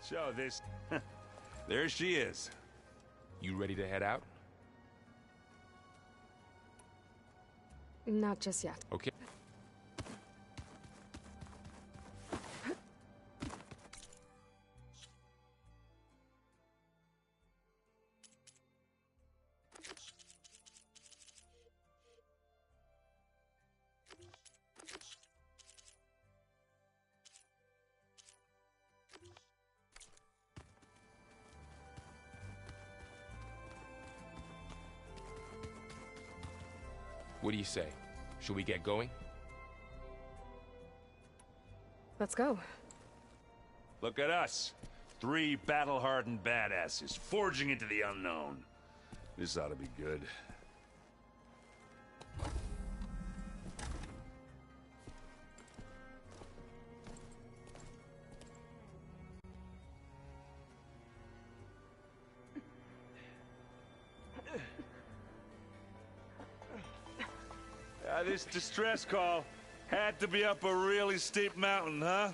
So this... There she is. You ready to head out? Not just yet. Okay. What do you say? Should we get going? Let's go. Look at us. 3 battle-hardened badasses forging into the unknown. This ought to be good. This distress call had to be up a really steep mountain, huh?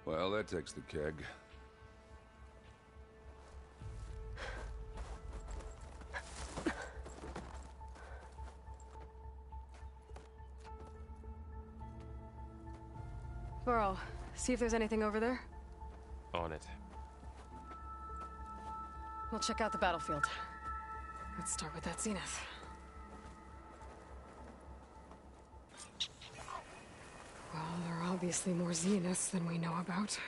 Well, that takes the keg. Burrow, see if there's anything over there. On it. We'll check out the battlefield. Let's start with that zenith. Well, there are obviously more zeniths than we know about.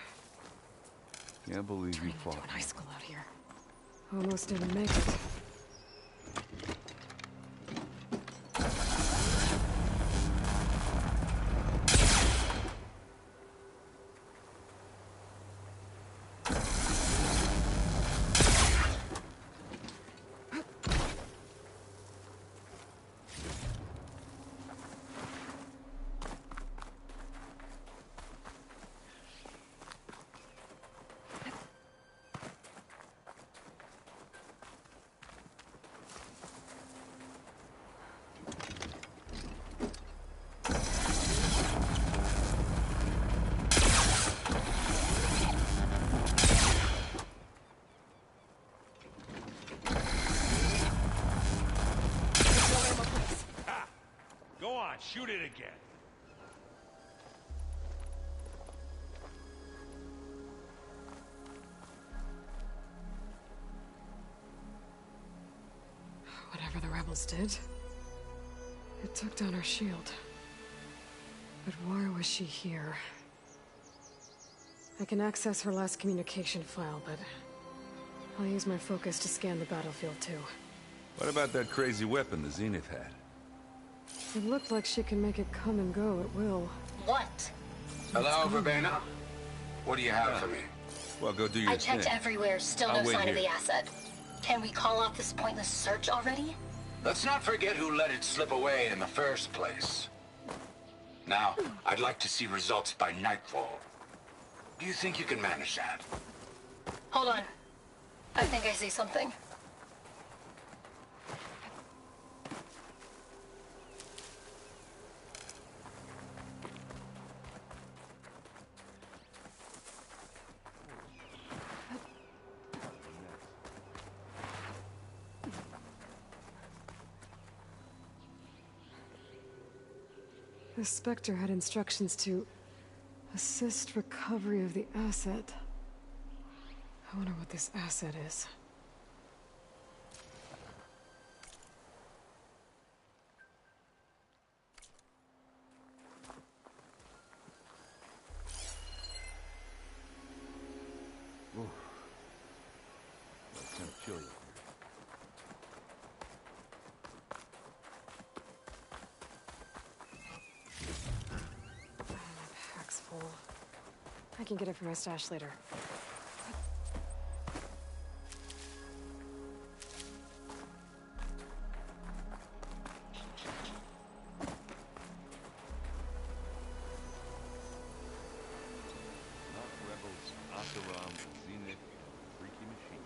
Can't believe you fought. Turning into an high school out here. Almost didn't make it. Shoot it again. Whatever the rebels did, it took down our shield. But why was she here? I can access her last communication file, but I'll use my focus to scan the battlefield too. What about that crazy weapon the Zenith had? It looked like she can make it come and go at will. What? Hello, Verbena? What do you have for me? Well, go do your thing. I checked everywhere, still no sign of the asset. Can we call off this pointless search already? Let's not forget who let it slip away in the first place. Now, I'd like to see results by nightfall. Do you think you can manage that? Hold on. I think I see something. The Spectre had instructions to Assist recovery of the asset. I wonder what this asset is. It's kind of chilly up here. My pack's full. I can get it from my stash later. Not rebels, Asaram, Zenith, freaky machine.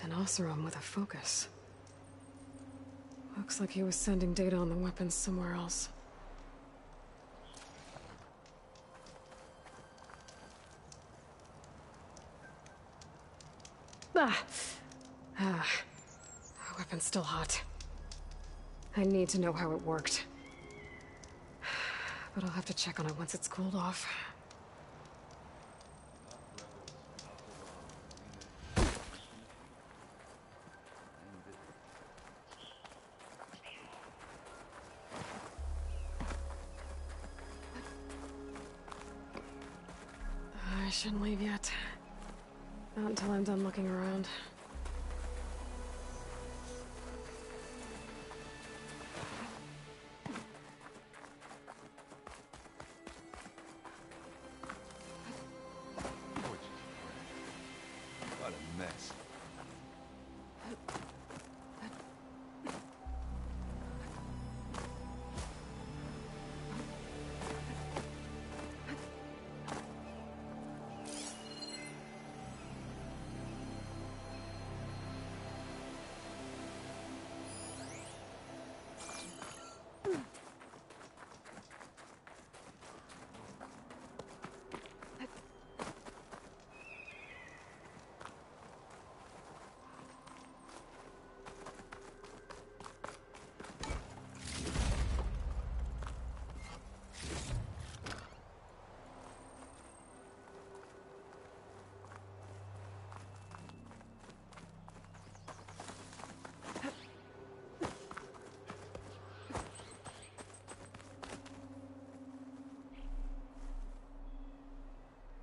An Oseram with a focus. Looks like he was sending data on the weapons somewhere else. Ah. Weapon's still hot. I need to know how it worked. But I'll have to check on it once it's cooled off. I shouldn't leave yet. Not until I'm done looking around. What a mess.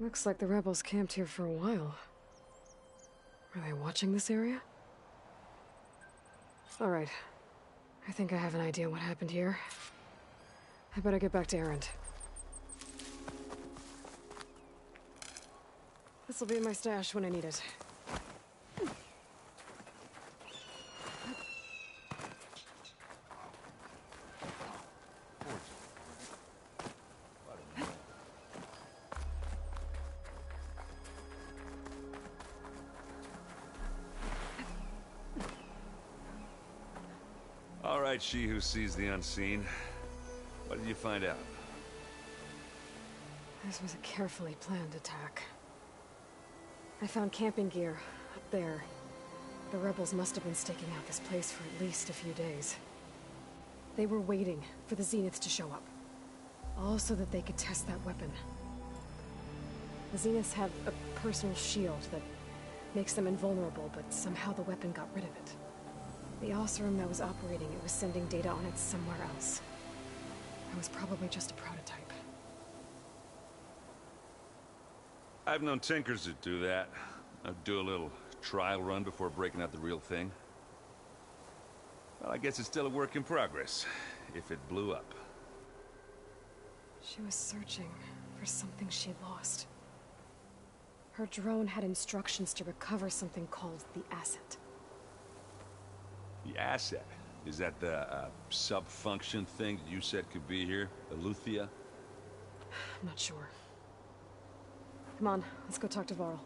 Looks like the rebels camped here for a while. Are they watching this area? All right. I think I have an idea what happened here. I better get back to Erend. This'll be in my stash when I need it. All right, she who sees the unseen. What did you find out? This was a carefully planned attack. I found camping gear up there. The rebels must have been staking out this place for at least a few days. They were waiting for the Zeniths to show up. All so that they could test that weapon. The Zeniths have a personal shield that makes them invulnerable, but somehow the weapon got rid of it. The Oseram that was operating it was sending data on it somewhere else. It was probably just a prototype. I've known tinkers that do that. I'd do a little trial run before breaking out the real thing. Well, I guess it's still a work in progress, if it blew up. She was searching for something she lost. Her drone had instructions to recover something called the asset. The asset? Is that the sub-function thing that you said could be here? The Luthia? I'm not sure. Come on, let's go talk to Varl.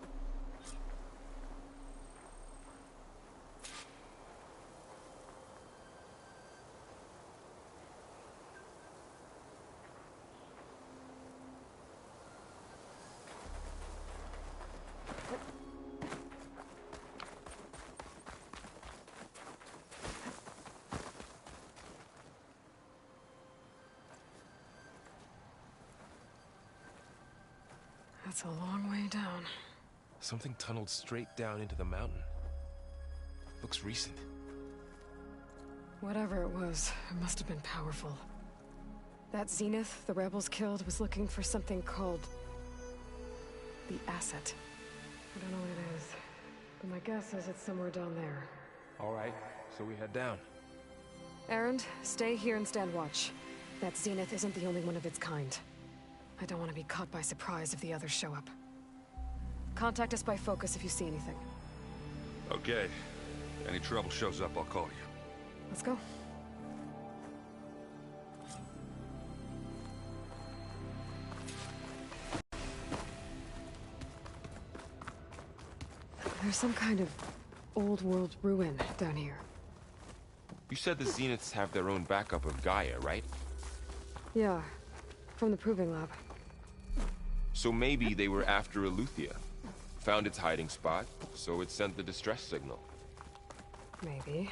That's a long way down. Something tunneled straight down into the mountain. Looks recent. Whatever it was, it must have been powerful. That Zenith the rebels killed was looking for something called the asset. I don't know what it is, but my guess is it's somewhere down there. All right, so we head down. Erend, stay here and stand watch. That Zenith isn't the only one of its kind. I don't want to be caught by surprise if the others show up. Contact us by focus if you see anything. Okay. Any trouble shows up, I'll call you. Let's go. There's some kind of old world ruin down here. You said the Zeniths have their own backup of Gaia, right? Yeah, from the proving lab. So maybe they were after Eleuthia. Found its hiding spot, so it sent the distress signal. Maybe.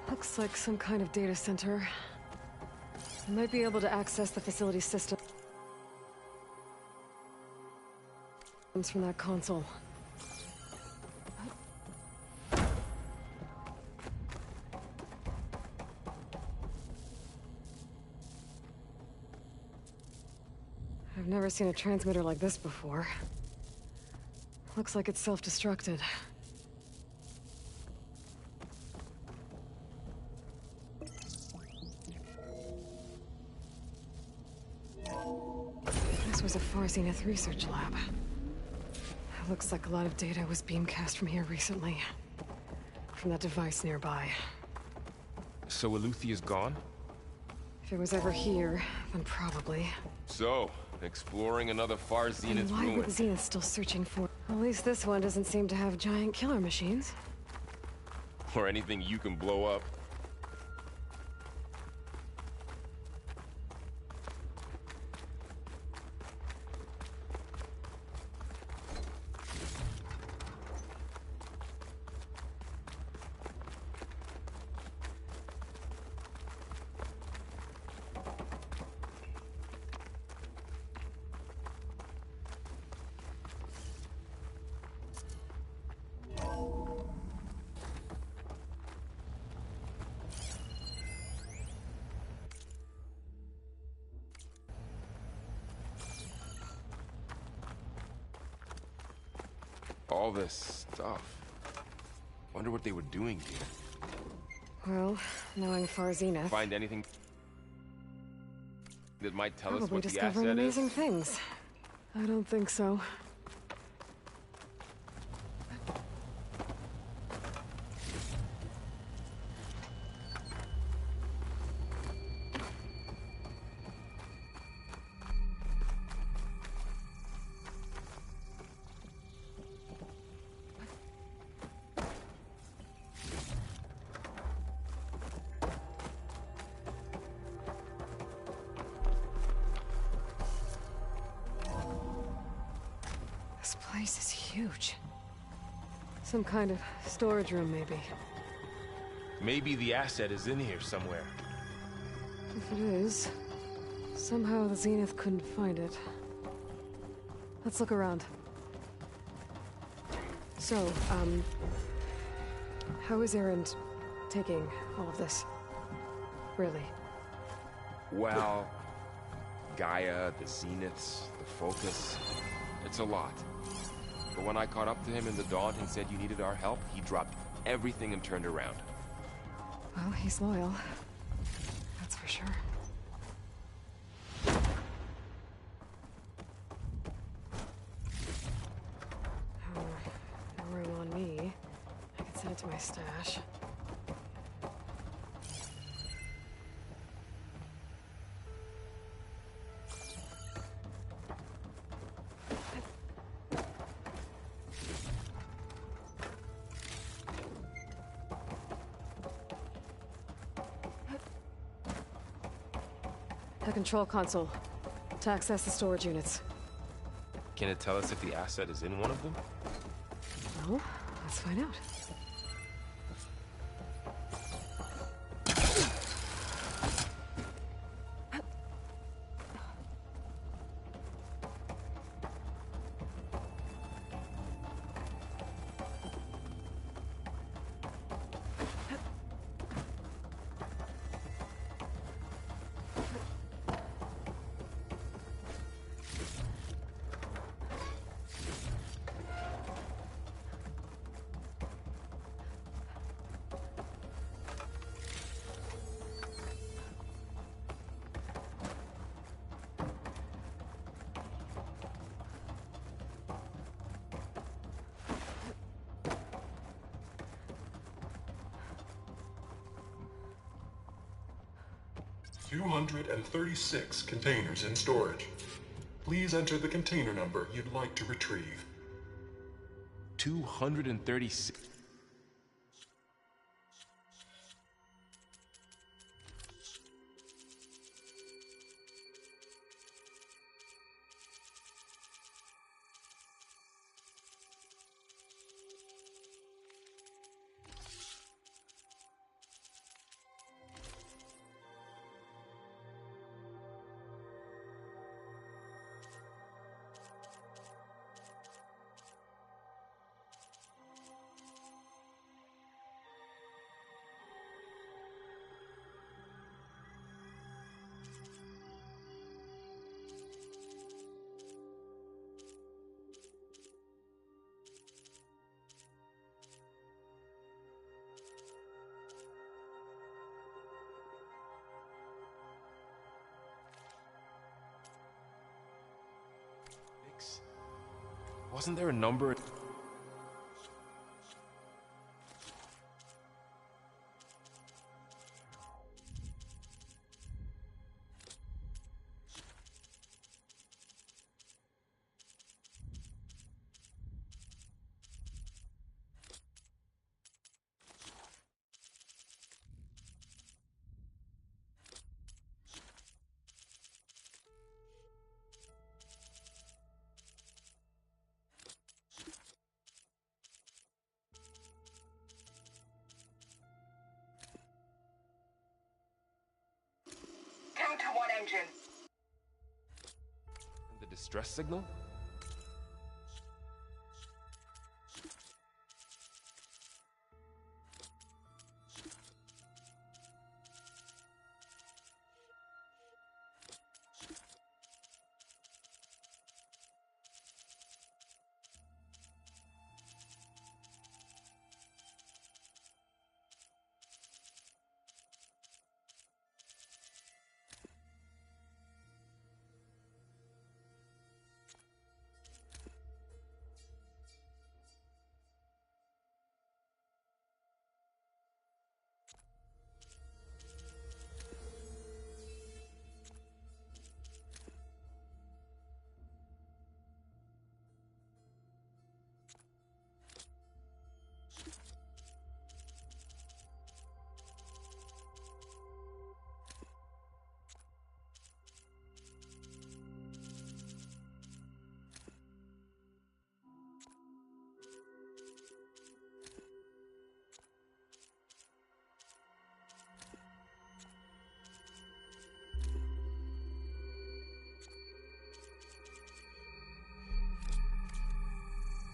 Looks like some kind of data center. I might be able to access the facility system from that console. I've never seen a transmitter like this before. Looks like it's self-destructed. This was a Far Zenith research lab. Looks like a lot of data was beamcast from here recently. From that device nearby. So Eleuthia's gone? If it was ever here, then probably. So, exploring another Far Zenith And why ruin. would Zenith still searching for? At least this one doesn't seem to have giant killer machines. Or anything you can blow up. All this stuff. Wonder what they were doing here. Well, knowing Far Zenith, Find anything that might tell us probably what the discovering asset amazing is? things. I don't think so. place is huge. Some kind of storage room, maybe. Maybe the asset is in here somewhere. If it is, somehow the Zenith couldn't find it. Let's look around. So, how is Erend taking all of this? Really? Well, Gaia, the Zeniths, the Focus, it's a lot. But when I caught up to him in the Daunt and said you needed our help, he dropped everything and turned around. Well, he's loyal. That's for sure. No room on me. I could send it to my stash. The control console. To access the storage units. Can it tell us if the asset is in one of them? Well, let's find out. "236 containers in storage. Please enter the container number you'd like to retrieve." 236. Wasn't there a number? Count to one engine. The distress signal?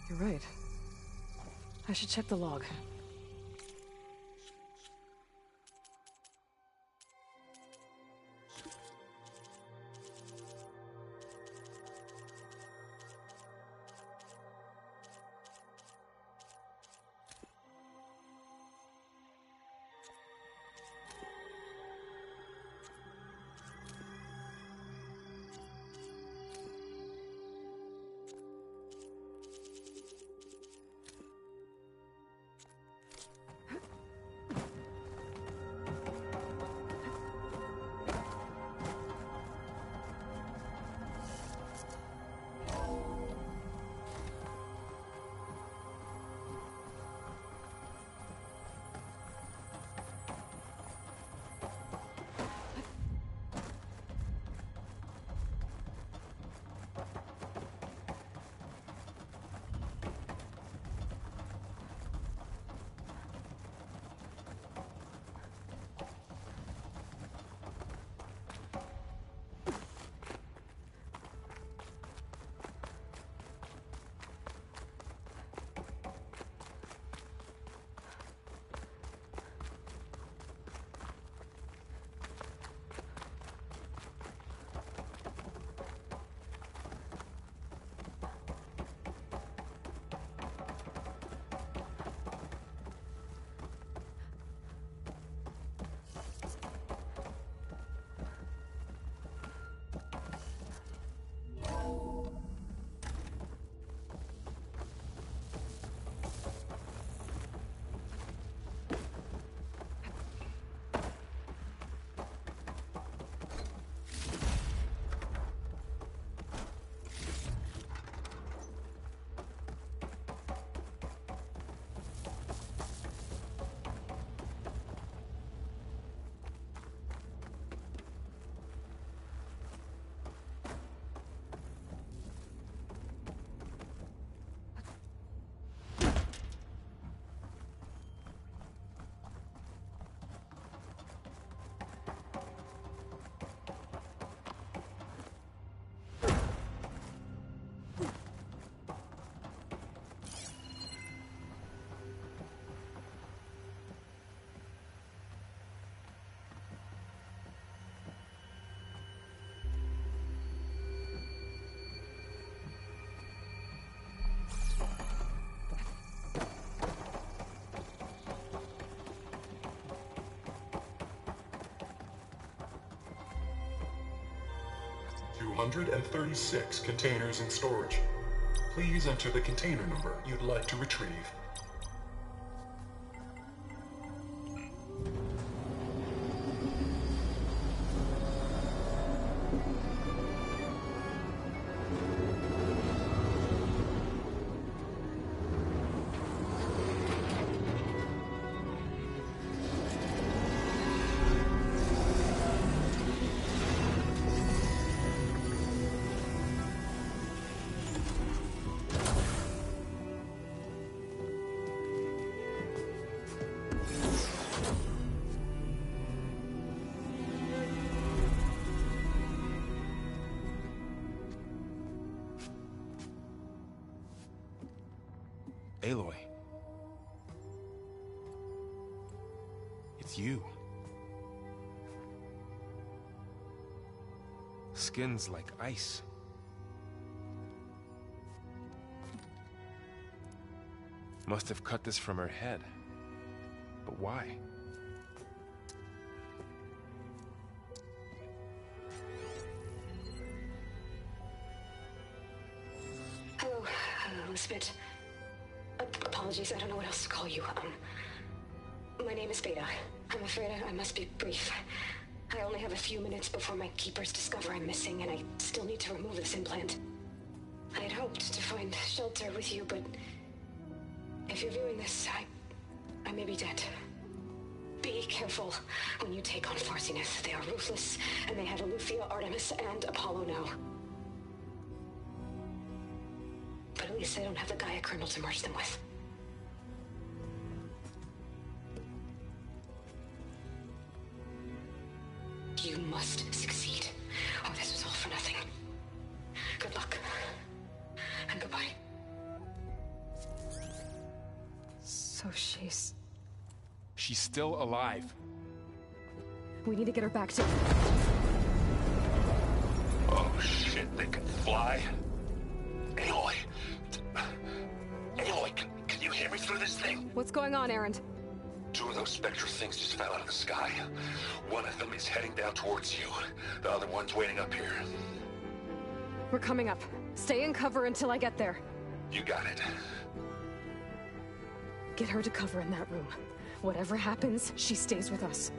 You're right. I should check the log. $236 containers in storage. Please enter the container number you'd like to retrieve. Aloy. It's you. Skin's like ice. Must have cut this from her head. But why? Hello, Elizabeth. Apologies, I don't know what else to call you. My name is Beta. I'm afraid I must be brief. I only have a few minutes before my keepers discover I'm missing, and I still need to remove this implant. I had hoped to find shelter with you, but if you're viewing this, I may be dead. Be careful when you take on Far Zenith. They are ruthless, and they have Aletheia, Artemis, and Apollo now. But at least they don't have the Gaia kernel to merge them with. You must succeed, or this was all for nothing. Good luck. And goodbye. Oh, she's... She's still alive. We need to get her back to... Oh shit, they can fly? Aloy! Aloy, can you hear me through this thing? What's going on, Erend? 2 of those spectral things just fell out of the sky. One of them is heading down towards you. The other one's waiting up here. We're coming up. Stay in cover until I get there. You got it. Get her to cover in that room. Whatever happens, she stays with us.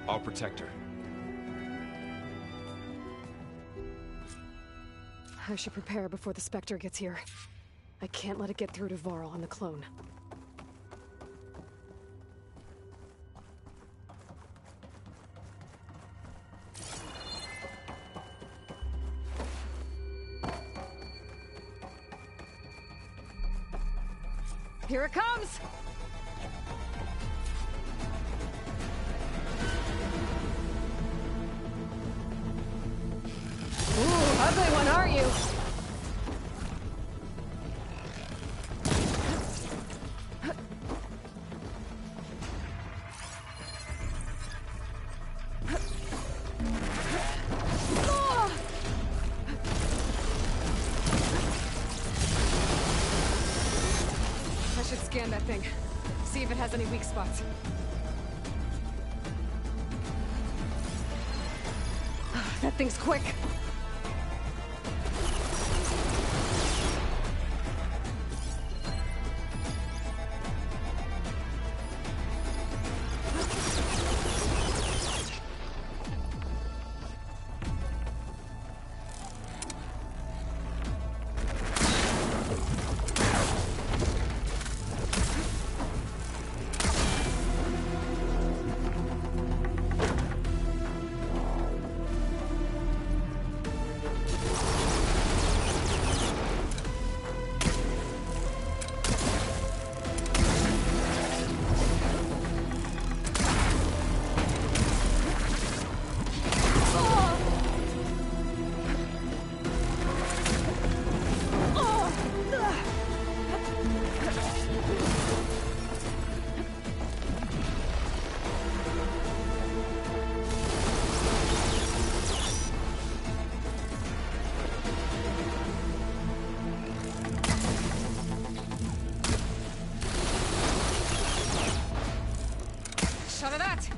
I'll protect her. I should prepare before the Spectre gets here. I can't let it get through to Varl and the clone. Here it comes! Ooh, ugly one, are you? I should scan that thing. See if it has any weak spots. That thing's quick. Shot of that!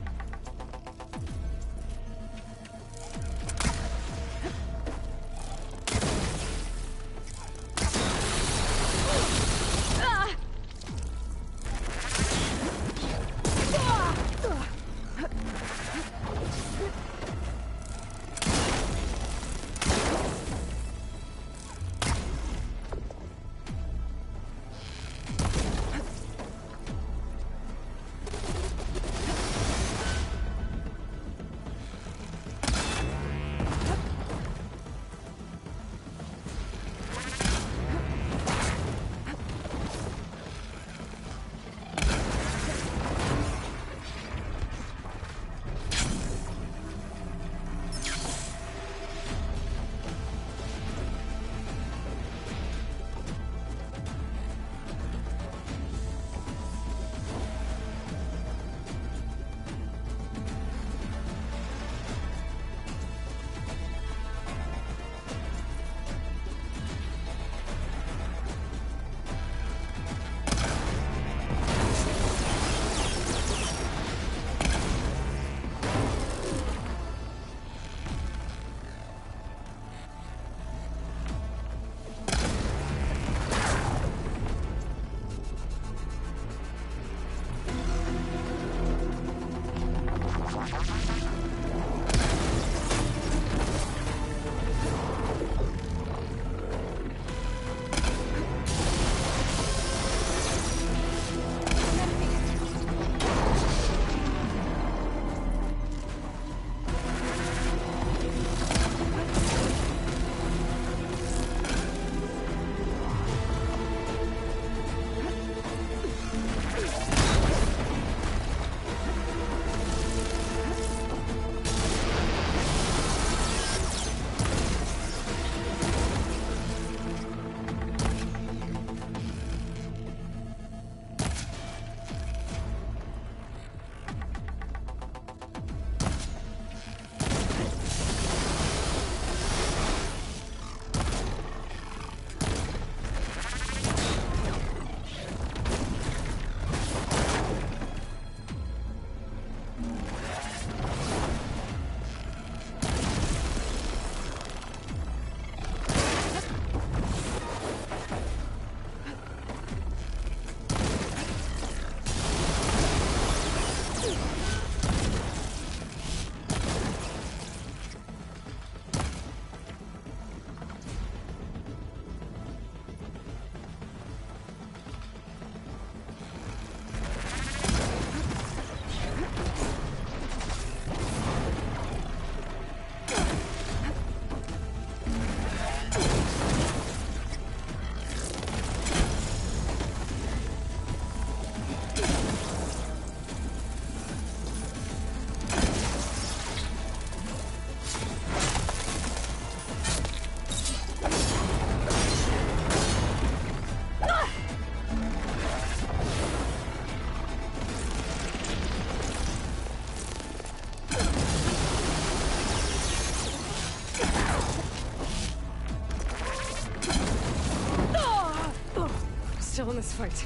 Still in this fight.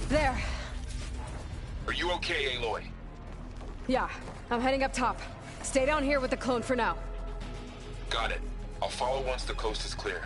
There. Are you okay, Aloy? Yeah, I'm heading up top. Stay down here with the clone for now. Got it. I'll follow once the coast is clear.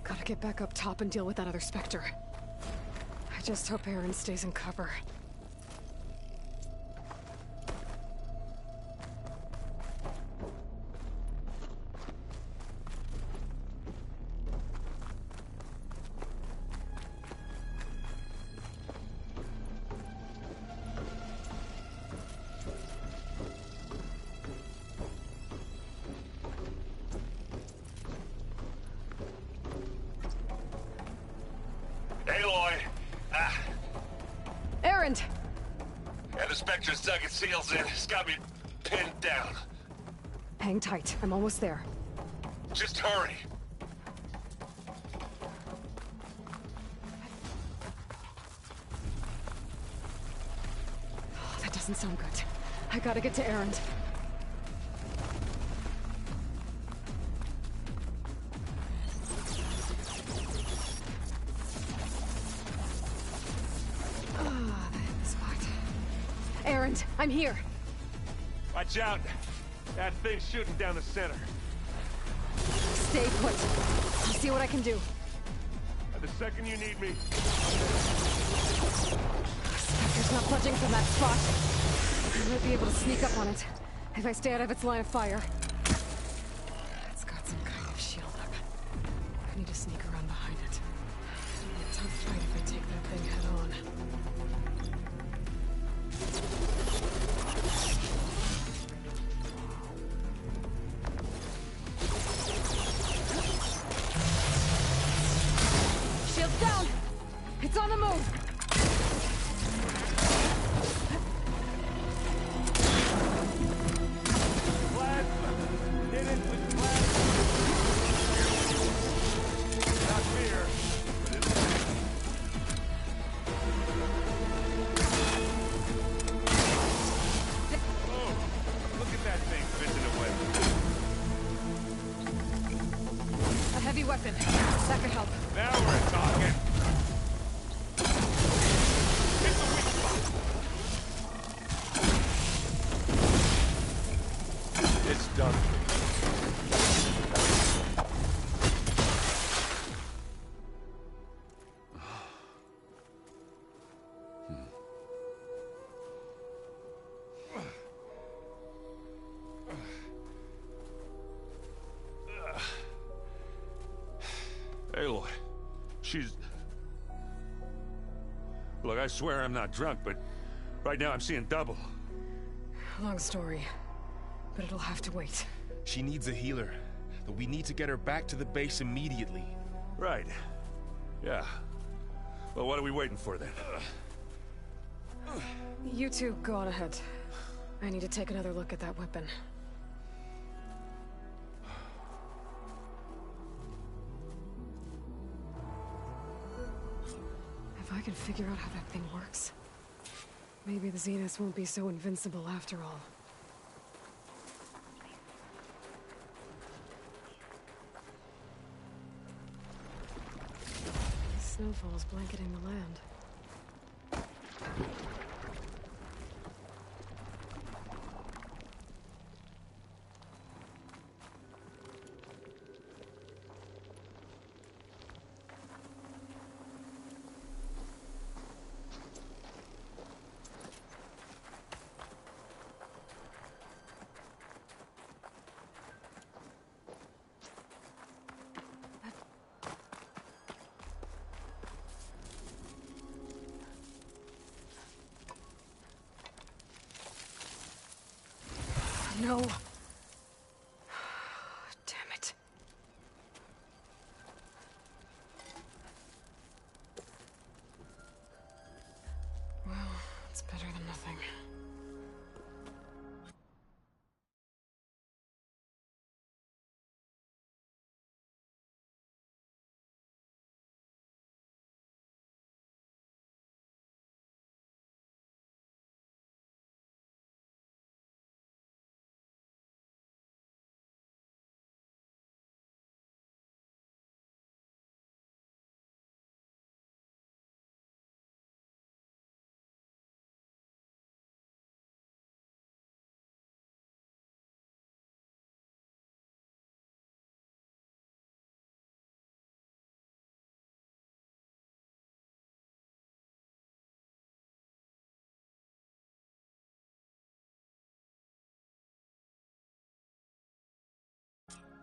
Gotta get back up top and deal with that other Spectre. I just hope Aaron stays in cover. Aloy! Aaron! Yeah, the Spectre's dug its heels in. It's got me pinned down. Hang tight. I'm almost there. Just hurry. Oh, that doesn't sound good. I gotta get to Aaron. Aaron, I'm here. Watch out. That thing's shooting down the center. Stay put. I'll see what I can do. The second you need me. Spectre's not budging from that spot. I might be able to sneak up on it if I stay out of its line of fire. It's got some kind of shield up. I need to sneak around behind it. It'll be a tough fight if I take that thing head on. Shield's down! It's on the move! Plasma! Hit it with plasma! Not fear, but it's... Oh, look at that thing fizzing away. A heavy weapon. That could help. Now we're talking. Hit the weak spot. It's done. Aloy, she's... Look, I swear I'm not drunk, but right now I'm seeing double. Long story, but it'll have to wait. She needs a healer, but we need to get her back to the base immediately. Right. Yeah. Well, what are we waiting for then? You two go on ahead. I need to take another look at that weapon. If I can figure out how that thing works, Maybe the Zeniths won't be so invincible after all. The snowfall's blanketing the land. No. Damn it. Well, it's better than nothing.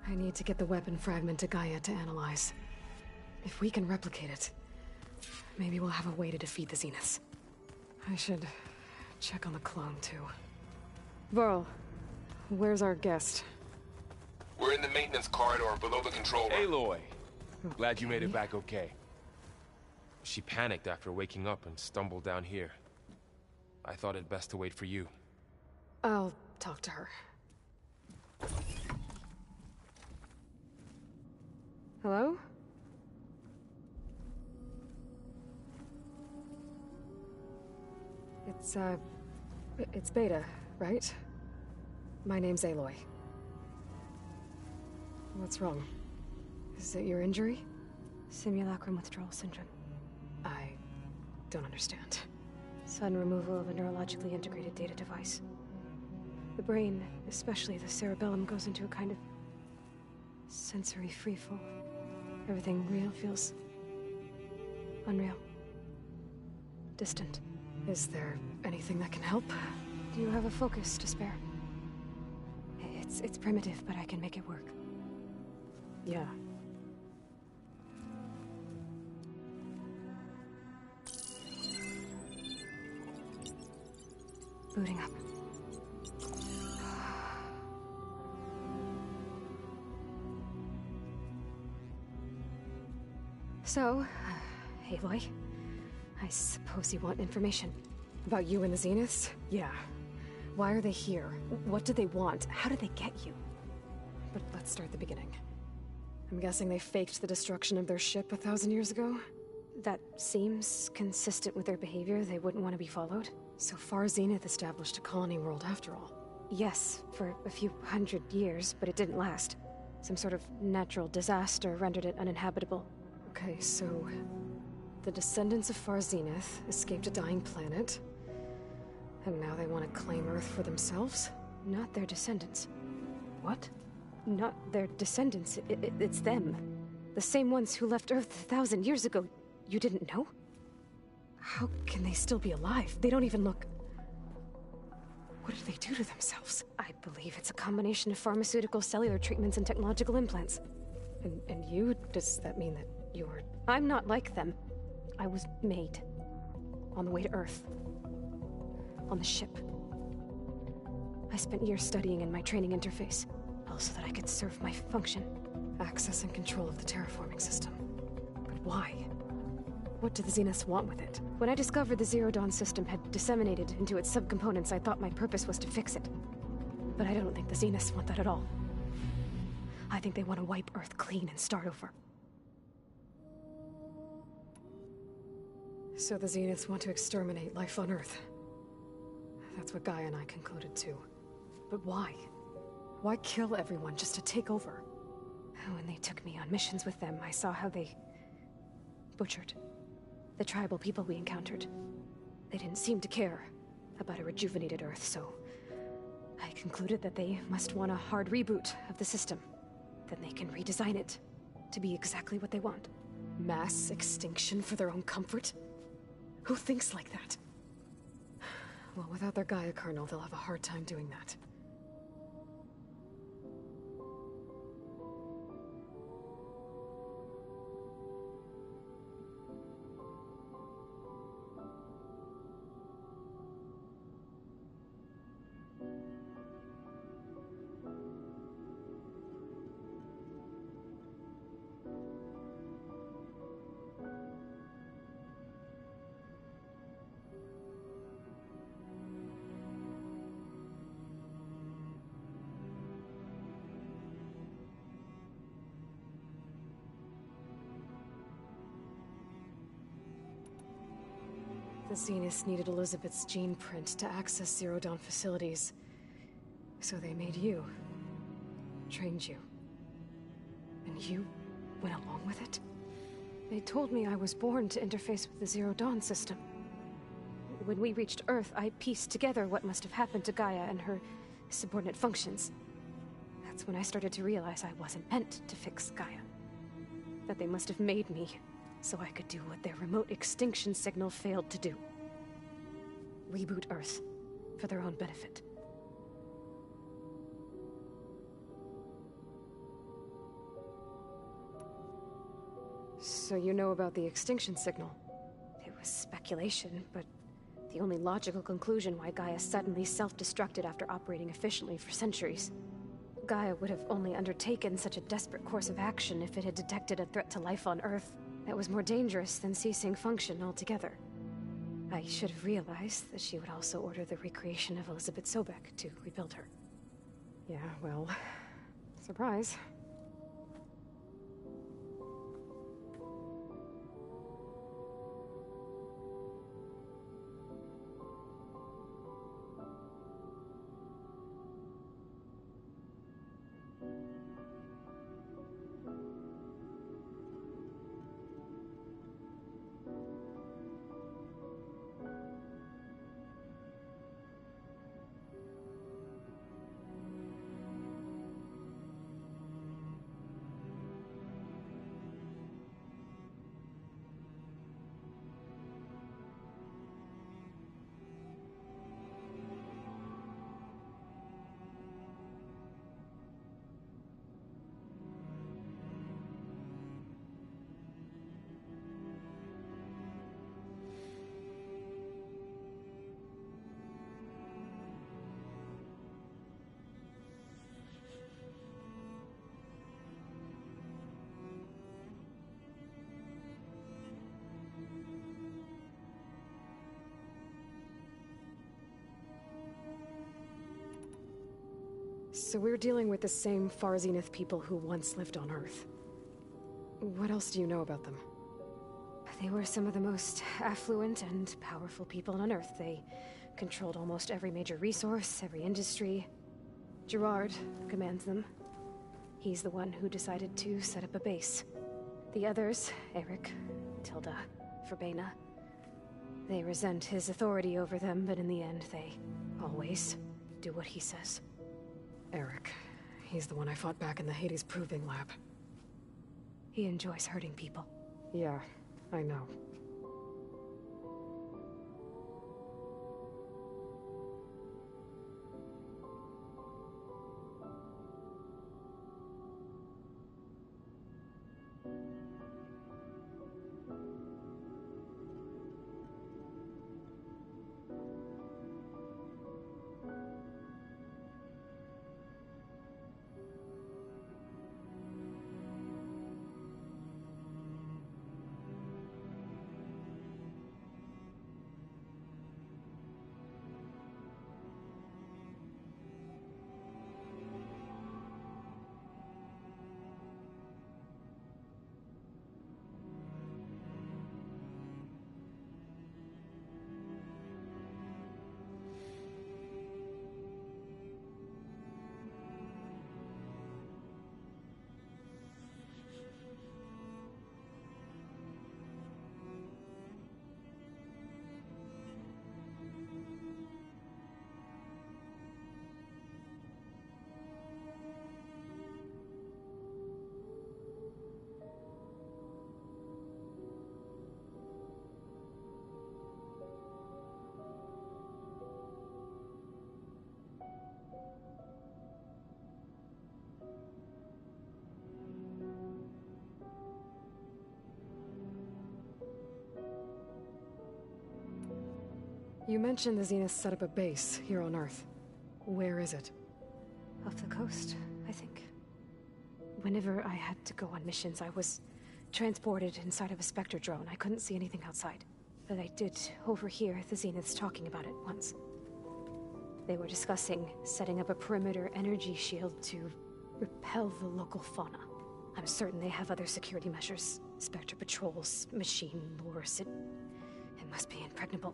I need to get the weapon fragment to Gaia to analyze. If we can replicate it, maybe we'll have a way to defeat the Zeniths. I should check on the clone, too. Varl, where's our guest? We're in the maintenance corridor below the control room. Aloy! Glad you made it back okay. She panicked after waking up and stumbled down here. I thought it best to wait for you. I'll talk to her. Hello? It's Beta, right? My name's Aloy. What's wrong? Is it your injury? Simulacrum withdrawal syndrome. I don't understand. Sudden removal of a neurologically integrated data device. The brain, especially the cerebellum, goes into a kind of sensory freefall. Everything real feels unreal. Distant. Is there anything that can help? Do you have a focus to spare? It's primitive, but I can make it work. Yeah. Booting up. So, Aloy, I suppose you want information. About you and the Zeniths? Yeah. Why are they here? What do they want? How did they get you? But let's start at the beginning. I'm guessing they faked the destruction of their ship 1,000 years ago? That seems consistent with their behavior. They wouldn't want to be followed. So far, Zenith established a colony world after all. Yes, for a few hundred years, but it didn't last. Some sort of natural disaster rendered it uninhabitable. Okay, so the descendants of Far Zenith escaped a dying planet, and now they want to claim Earth for themselves? Not their descendants. What? Not their descendants. It's them. The same ones who left Earth 1,000 years ago. You didn't know? How can they still be alive? They don't even look... What did they do to themselves? I believe it's a combination of pharmaceutical, cellular treatments, and technological implants. And you? Does that mean that you're... I'm not like them. I was made. On the way to Earth. On the ship. I spent years studying in my training interface, all so that I could serve my function. Access and control of the terraforming system. But why? What do the Zeniths want with it? When I discovered the Zero Dawn system had disseminated into its subcomponents, I thought my purpose was to fix it. But I don't think the Zeniths want that at all. I think they want to wipe Earth clean and start over. So the Zeniths want to exterminate life on Earth. That's what Gaia and I concluded too. But why? Why kill everyone just to take over? When they took me on missions with them, I saw how they butchered the tribal people we encountered. They didn't seem to care about a rejuvenated Earth, so I concluded that they must want a hard reboot of the system. Then they can redesign it to be exactly what they want. Mass extinction for their own comfort? Who thinks like that? Well, without their Gaia kernel, they'll have a hard time doing that. The Zeniths needed Elizabeth's gene print to access Zero Dawn facilities. So they made you. Trained you. And you went along with it? They told me I was born to interface with the Zero Dawn system. When we reached Earth, I pieced together what must have happened to Gaia and her subordinate functions. That's when I started to realize I wasn't meant to fix Gaia. That they must have made me so I could do what their remote extinction signal failed to do. Reboot Earth, for their own benefit. So you know about the extinction signal? It was speculation, but the only logical conclusion why Gaia suddenly self-destructed after operating efficiently for centuries. Gaia would have only undertaken such a desperate course of action if it had detected a threat to life on Earth that was more dangerous than ceasing function altogether. I should have realized that she would also order the recreation of Elizabeth Sobek to rebuild her. Yeah, well, surprise. So we're dealing with the same Far Zenith people who once lived on Earth. What else do you know about them? They were some of the most affluent and powerful people on Earth. They controlled almost every major resource, every industry. Gerard commands them. He's the one who decided to set up a base. The others, Eric, Tilda, Verbena, they resent his authority over them, but in the end, they always do what he says. Eric. He's the one I fought back in the Hades Proving Lab. He enjoys hurting people. Yeah, I know. You mentioned the Zenith set up a base here on Earth. Where is it? Off the coast, I think. Whenever I had to go on missions, I was transported inside of a Spectre drone. I couldn't see anything outside. But I did overhear the Zeniths talking about it once. They were discussing setting up a perimeter energy shield to repel the local fauna. I'm certain they have other security measures. Spectre patrols, machine lures. It must be impregnable.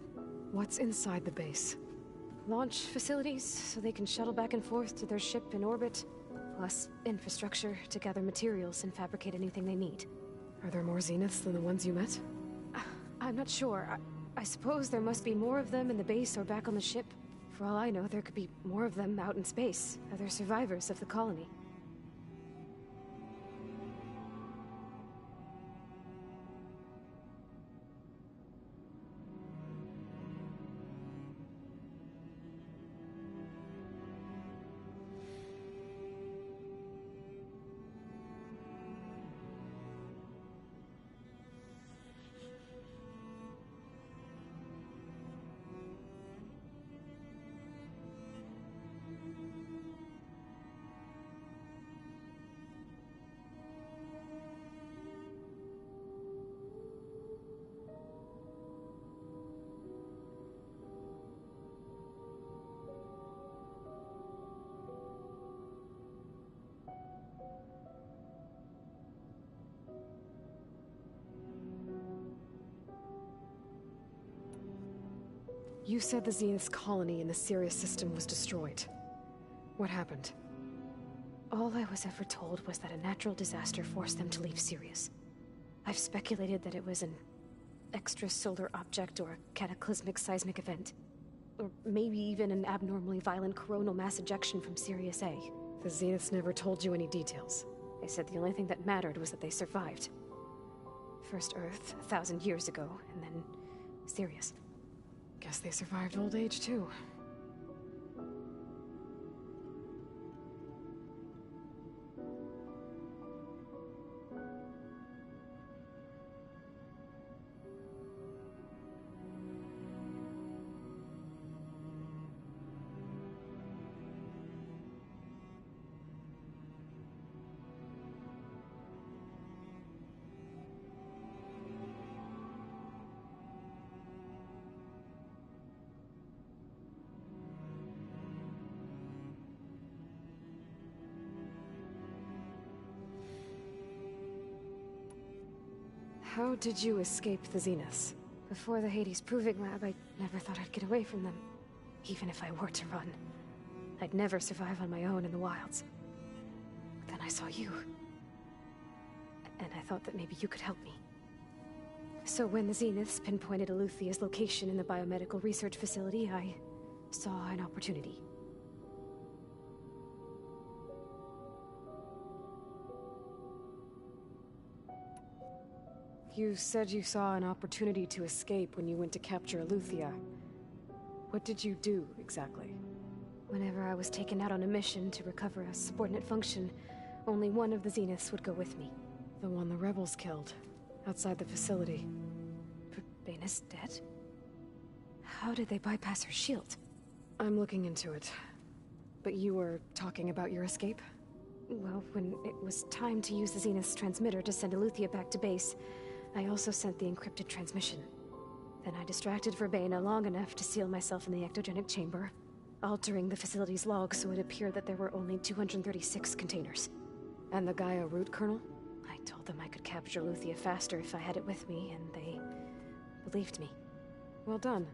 What's inside the base? Launch facilities, so they can shuttle back and forth to their ship in orbit. Plus infrastructure to gather materials and fabricate anything they need. Are there more Zeniths than the ones you met? I'm not sure. I suppose there must be more of them in the base or back on the ship. For all I know, there could be more of them out in space, other survivors of the colony. You said the Zenith's colony in the Sirius system was destroyed. What happened? All I was ever told was that a natural disaster forced them to leave Sirius. I've speculated that it was an extrasolar object or a cataclysmic seismic event. Or maybe even an abnormally violent coronal mass ejection from Sirius A. The Zeniths never told you any details. They said the only thing that mattered was that they survived. First Earth, 1,000 years ago, and then Sirius. Guess they survived old age, too. How did you escape the Zeniths? Before the Hades Proving Lab, I never thought I'd get away from them. Even if I were to run. I'd never survive on my own in the wilds. But then I saw you. And I thought that maybe you could help me. So when the Zeniths pinpointed Eluthia's location in the biomedical research facility, I saw an opportunity. You said you saw an opportunity to escape when you went to capture Eluthia. What did you do, exactly? Whenever I was taken out on a mission to recover a subordinate function, only one of the Zeniths would go with me. The one the rebels killed, outside the facility. Baina's dead? How did they bypass her shield? I'm looking into it. But you were talking about your escape? Well, when it was time to use the Zenith's transmitter to send Eluthia back to base, I also sent the encrypted transmission. Then I distracted Verbaina long enough to seal myself in the ectogenic chamber, altering the facility's log so it appeared that there were only 236 containers. And the Gaia root kernel? I told them I could capture Eluthia faster if I had it with me, and they believed me. Well done.